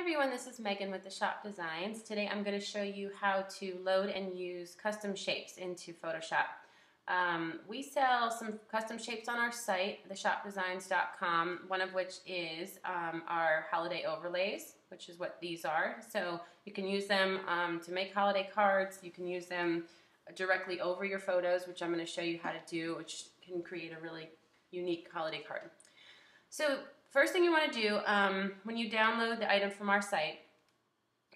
Everyone, this is Megan with the Shop Designs. Today I'm going to show you how to load and use custom shapes into Photoshop. We sell some custom shapes on our site, theshopdesigns.com, one of which is our holiday overlays, which is what these are. So you can use them to make holiday cards. You can use them directly over your photos, which I'm going to show you how to do, which can create a really unique holiday card. So first thing you want to do when you download the item from our site,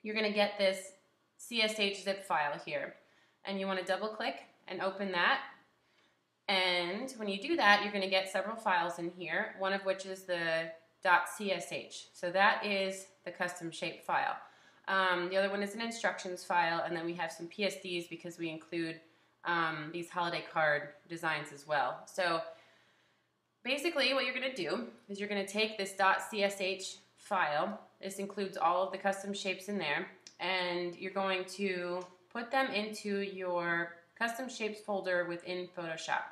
you're going to get this CSH zip file here, and you want to double click and open that. And when you do that, you're going to get several files in here, one of which is the .csh. So that is the custom shape file. The other one is an instructions file, and then we have some PSDs because we include these holiday card designs as well. So basically what you're going to do is you're going to take this .csh file, this includes all of the custom shapes in there, and you're going to put them into your custom shapes folder within Photoshop.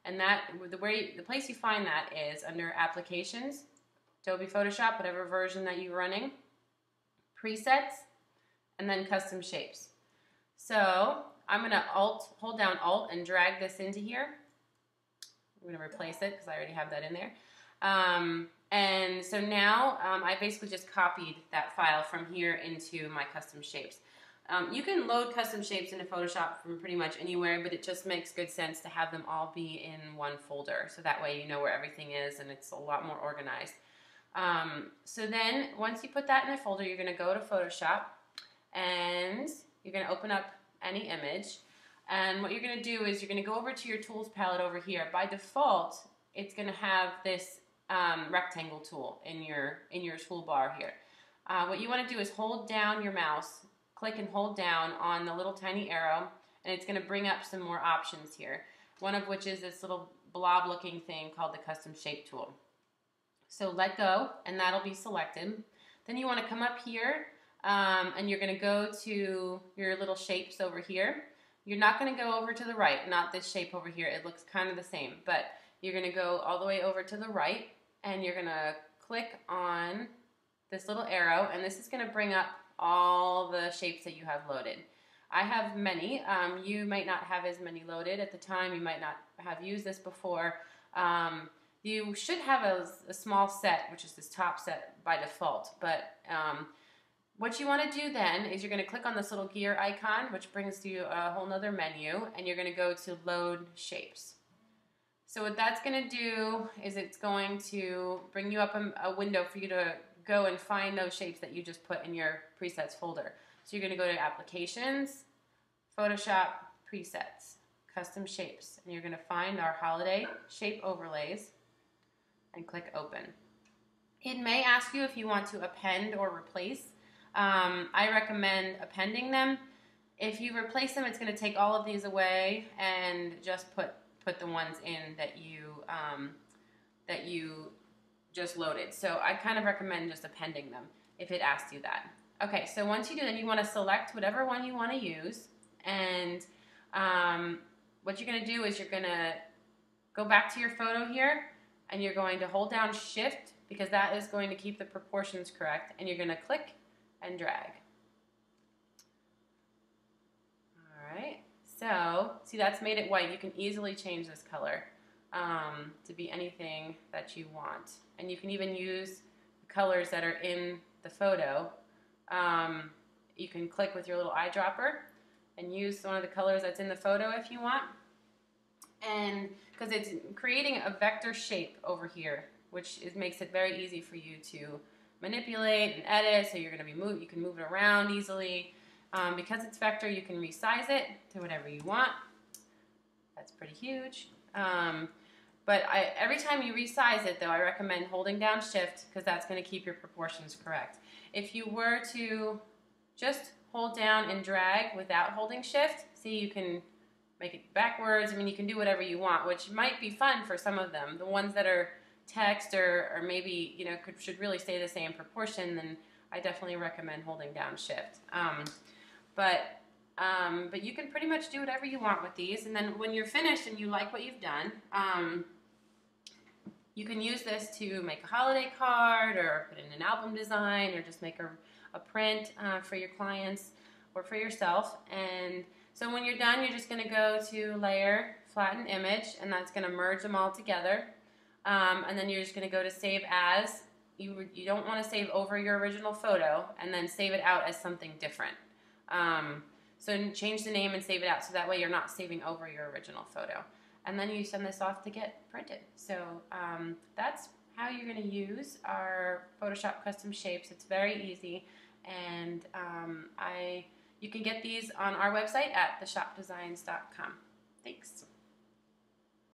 And the place you find that is under Applications, Adobe Photoshop, whatever version that you're running, Presets, and then Custom Shapes. So I'm going to hold down Alt and drag this into here. I'm going to replace it because I already have that in there. And so now I basically just copied that file from here into my custom shapes. You can load custom shapes into Photoshop from pretty much anywhere, but it just makes good sense to have them all be in one folder. So that way you know where everything is and it's a lot more organized. So then once you put that in a folder, you're going to go to Photoshop and you're going to open up any image. And what you're going to do is you're going to go over to your tools palette over here. By default, it's going to have this rectangle tool in your toolbar here. What you want to do is hold down your mouse, click and hold down on the little tiny arrow, and it's going to bring up some more options here. One of which is this little blob looking thing called the custom shape tool. So let go, and that'll be selected. Then you want to come up here, and you're going to go to your little shapes over here. You're not going to go over to the right, not this shape over here. It looks kind of the same, but you're going to go all the way over to the right, and you're going to click on this little arrow, and this is going to bring up all the shapes that you have loaded. I have many. You might not have as many loaded at the time. You might not have used this before. You should have a small set, which is this top set by default, but what you want to do then is you're going to click on this little gear icon, which brings you a whole nother menu, and you're going to go to Load Shapes. So what that's going to do is it's going to bring you up a window for you to go and find those shapes that you just put in your presets folder. So you're going to go to Applications, Photoshop, Presets, Custom Shapes, and you're going to find our holiday shape overlays and click Open. It may ask you if you want to append or replace. I recommend appending them. If you replace them, it's going to take all of these away and just put the ones in that you just loaded. So I kind of recommend just appending them if it asks you that. Okay, so once you do that, you want to select whatever one you want to use, and what you're going to do is you're going to go back to your photo here, and you're going to hold down Shift because that is going to keep the proportions correct, and you're going to click and drag. Alright, so see, that's made it white. You can easily change this color to be anything that you want, and you can even use the colors that are in the photo. You can click with your little eyedropper and use one of the colors that's in the photo if you want, and because it's creating a vector shape over here, which makes it very easy for you to manipulate and edit. So you're going to be you can move it around easily. Because it's vector, you can resize it to whatever you want. That's pretty huge. But every time you resize it, though, I recommend holding down Shift because that's going to keep your proportions correct. If you were to just hold down and drag without holding Shift, see, you can make it backwards. I mean, you can do whatever you want, which might be fun for some of them. The ones that are text or maybe, you know, should really stay the same proportion, then I definitely recommend holding down Shift. But you can pretty much do whatever you want with these, and then when you're finished and you like what you've done, You can use this to make a holiday card or put in an album design or just make a print for your clients or for yourself. And so when you're done, you're just going to go to Layer, Flatten Image, and that's going to merge them all together. And then you're just going to go to Save As. You don't want to save over your original photo and then save it out as something different. So change the name and save it out so that way you're not saving over your original photo. And then you send this off to get printed. So that's how you're going to use our Photoshop custom shapes. It's very easy, and you can get these on our website at theshopdesigns.com. Thanks.